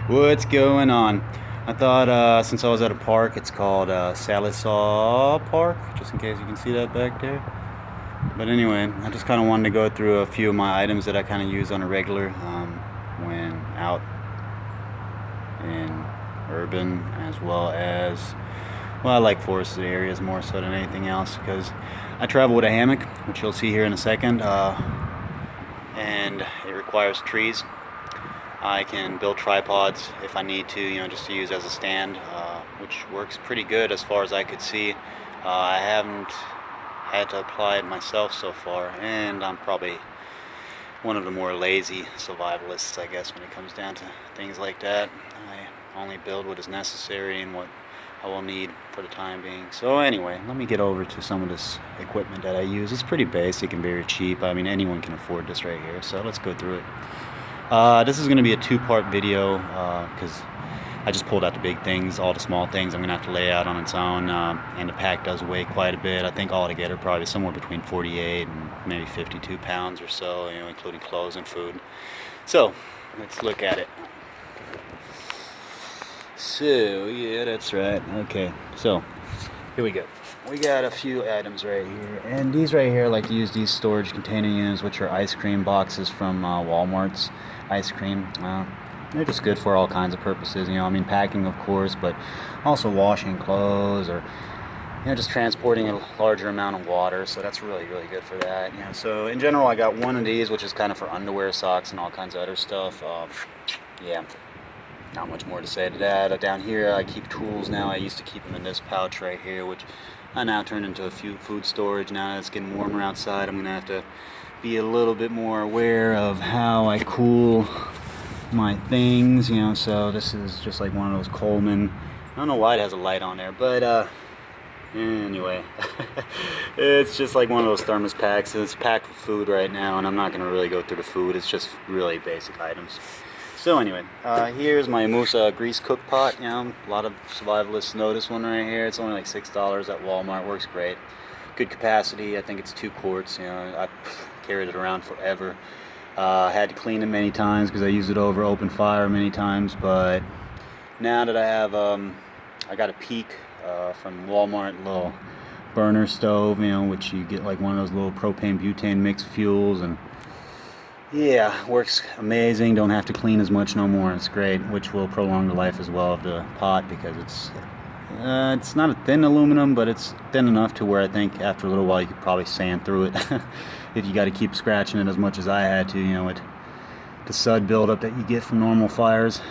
What's going on? I thought since I was at a park, it's called Salisaw Park, just in case you can see that back there. But anyway, I just kind of wanted to go through a few of my items that I kind of use on a regular when out in urban, as well as, well, I like forested areas more so than anything else because I travel with a hammock, which you'll see here in a second, and it requires trees. I can build tripods if I need to, just to use as a stand, which works pretty good as far as I could see. I haven't had to apply it myself so far, and I'm probably one of the more lazy survivalists, I guess, when it comes down to things like that. I only build what is necessary and what I will need for the time being. So anyway, let me get over to some of this equipment that I use. It's pretty basic and very cheap. I mean, anyone can afford this right here, so let's go through it. This is going to be a two-part video because I just pulled out the big things. All the small things I'm going to have to lay out on its own, and the pack does weigh quite a bit. I think altogether probably somewhere between 48 and maybe 52 pounds or so, including clothes and food. So let's look at it. So yeah, that's right. Okay, so here we go. We got a few items right here, and these right here, I like to use these storage container units, which are ice cream boxes from Walmart's ice cream. They're just good for all kinds of purposes, I mean, packing, of course, but also washing clothes, or just transporting a larger amount of water. So that's really, really good for that. So in general, I got one of these, which is kind of for underwear, socks, and all kinds of other stuff. Yeah. Not much more to say to that. Down here I keep tools now. I used to keep them in this pouch right here, which I now turned into a few food storage. Now that it's getting warmer outside, I'm going to have to be a little bit more aware of how I cool my things, so this is just like one of those Coleman. I don't know why it has a light on there, but anyway, it's just like one of those thermos packs. It's packed with food right now, and I'm not going to really go through the food. It's just really basic items. So anyway, here's my Musa grease cook pot. A lot of survivalists know this one right here. It's only like $6 at Walmart. Works great. Good capacity. I think it's 2 quarts. I carried it around forever. Had to clean it many times because I used it over open fire many times. But now that I have, I got a Peak from Walmart, little burner stove, which you get like one of those little propane butane mixed fuels, and yeah, works amazing. Don't have to clean as much no more. It's great, which will prolong the life as well of the pot because it's not a thin aluminum, but it's thin enough to where I think after a little while you could probably sand through it if you got to keep scratching it as much as I had to, with the sud buildup that you get from normal fires.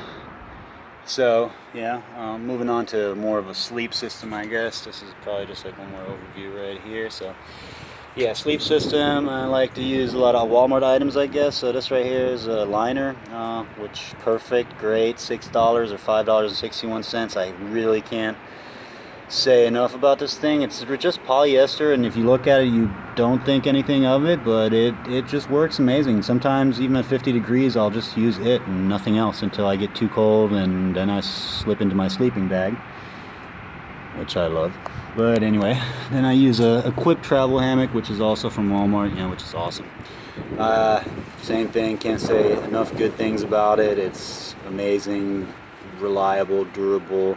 So yeah, moving on to more of a sleep system, I guess. This is probably just like one more overview right here. So yeah, sleep system. I like to use a lot of Walmart items, I guess. So this right here is a liner, which perfect, great, $6 or $5.61. I really can't say enough about this thing. It's just polyester, and if you look at it, you don't think anything of it, but it just works amazing. Sometimes even at 50 degrees, I'll just use it and nothing else until I get too cold, and then I slip into my sleeping bag, which I love. But anyway, then I use a quick travel hammock, which is also from Walmart, which is awesome. Same thing, can't say enough good things about it. It's amazing, reliable, durable.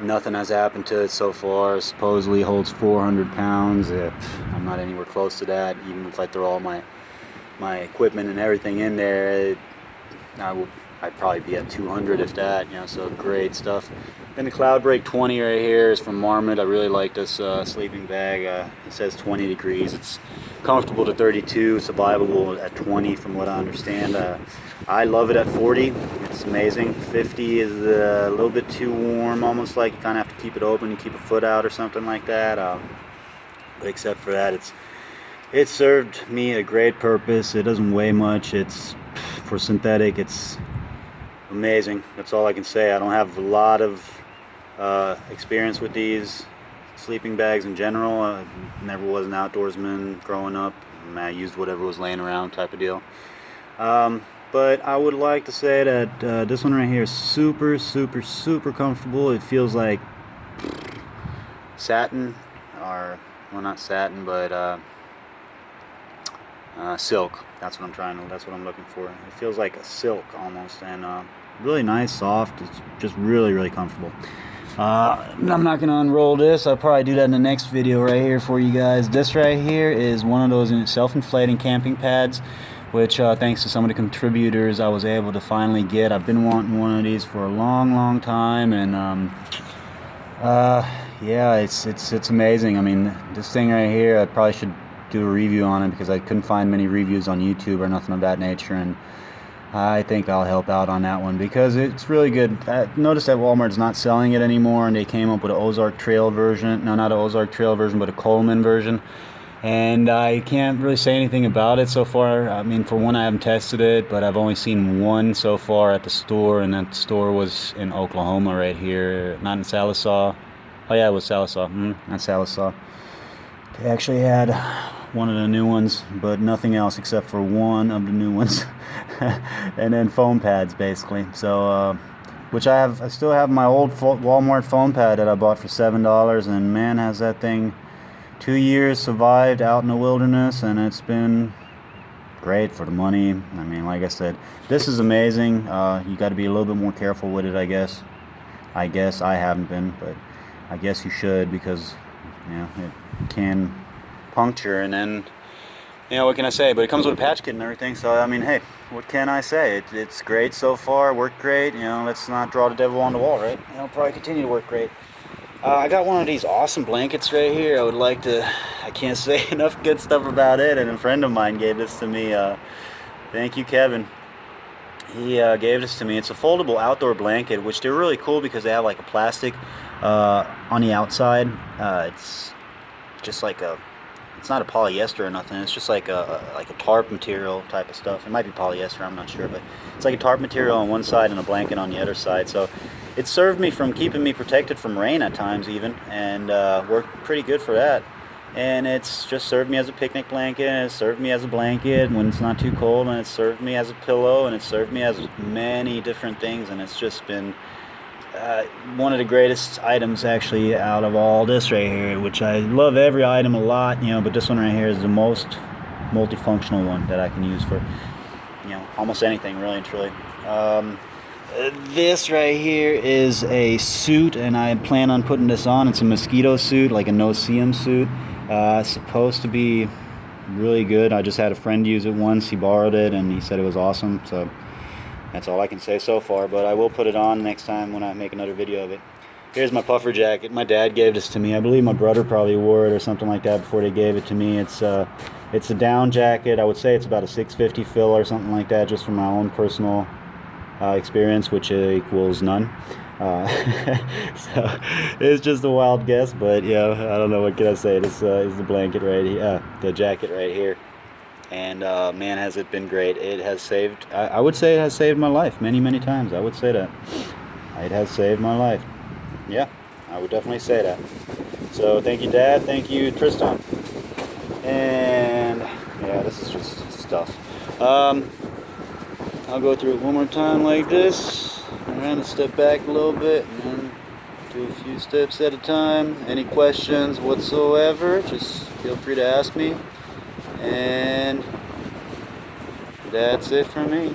Nothing has happened to it so far. Supposedly holds 400 pounds. I'm not anywhere close to that. Even if I throw all my equipment and everything in there, I'd probably be at 200 if that, so great stuff. Then the Cloudbreak 20 right here is from Marmot. I really like this sleeping bag. It says 20 degrees. It's comfortable to 32, survivable at 20 from what I understand. I love it at 40. It's amazing. 50 is a little bit too warm, almost like you kind of have to keep it open and keep a foot out or something like that. But except for that, it served me a great purpose. It doesn't weigh much. It's for synthetic. It's amazing. That's all I can say. I don't have a lot of experience with these sleeping bags in general. I never was an outdoorsman growing up. I used whatever was laying around type of deal. But I would like to say that this one right here is super, super, super comfortable. It feels like satin, or, well, not satin, but silk. That's what I'm looking for. It feels like a silk almost, and really nice, soft. It's just really comfortable. I'm not gonna unroll this. I'll probably do that in the next video right here for you guys. This right here is one of those self-inflating camping pads, which thanks to some of the contributors I was able to finally get. I've been wanting one of these for a long time, and yeah, it's amazing. I mean, this thing right here, I probably should do a review on it because I couldn't find many reviews on YouTube or nothing of that nature, and I think I'll help out on that one because it's really good. I noticed that Walmart's not selling it anymore, and they came up with an Ozark Trail version. No, not an Ozark Trail version, but a Coleman version. And I can't really say anything about it so far. I mean, for one, I haven't tested it, but I've only seen one so far at the store, and that store was in Oklahoma right here, not in Sallisaw. Oh yeah, it was Sallisaw. Not Sallisaw. They actually had one of the new ones, but nothing else except for one of the new ones. And then foam pads, basically. So, which I still have my old Walmart foam pad that I bought for $7, and man, has that thing 2 years survived out in the wilderness, and it's been great for the money. I mean, like I said, this is amazing. You got to be a little bit more careful with it, I guess. I haven't been, but I guess you should, because you know, it can puncture, and then, you know, what can I say? But it comes with a patch kit and everything, so I mean, hey, what can I say? It's great so far, worked great. You know, let's not draw the devil on the wall, right? It'll probably continue to work great. I got one of these awesome blankets right here. I can't say enough good stuff about it, and a friend of mine gave this to me. Thank you, Kevin. He gave this to me. It's a foldable outdoor blanket, which they're really cool because they have like a plastic on the outside. It's just like it's not a polyester or nothing. It's just like a tarp material type of stuff. It might be polyester, I'm not sure, but it's like a tarp material on one side and a blanket on the other side. So it served me from keeping me protected from rain at times even, and worked pretty good for that. And it's just served me as a picnic blanket, and it served me as a blanket when it's not too cold, and it served me as a pillow, and it served me as many different things, and it's just been one of the greatest items actually out of all this right here, which I love every item a lot, you know, but this one right here is the most multifunctional one that I can use for, you know, almost anything, really and truly. This right here is a suit, and I plan on putting this on. It's a mosquito suit, like a no-see-um suit. It's supposed to be really good. I just had a friend use it once. He borrowed it, and he said it was awesome. So that's all I can say so far, but I will put it on next time when I make another video of it. Here's my puffer jacket. My dad gave this to me. I believe my brother probably wore it or something like that before they gave it to me. It's a down jacket. I would say it's about a 650 fill or something like that, just from my own personal experience, which equals none. So it's just a wild guess, but yeah, I don't know, what can I say. This is the blanket right here, the jacket right here, and man, has it been great. It has saved, I would say it has saved my life many times. I would say that it has saved my life. Yeah, I would definitely say that. So thank you, Dad. Thank you, Tristan. And yeah, this is just stuff. I'll go through it one more time like this, around and step back a little bit, and then do a few steps at a time. Any questions whatsoever, just feel free to ask me. And that's it for me.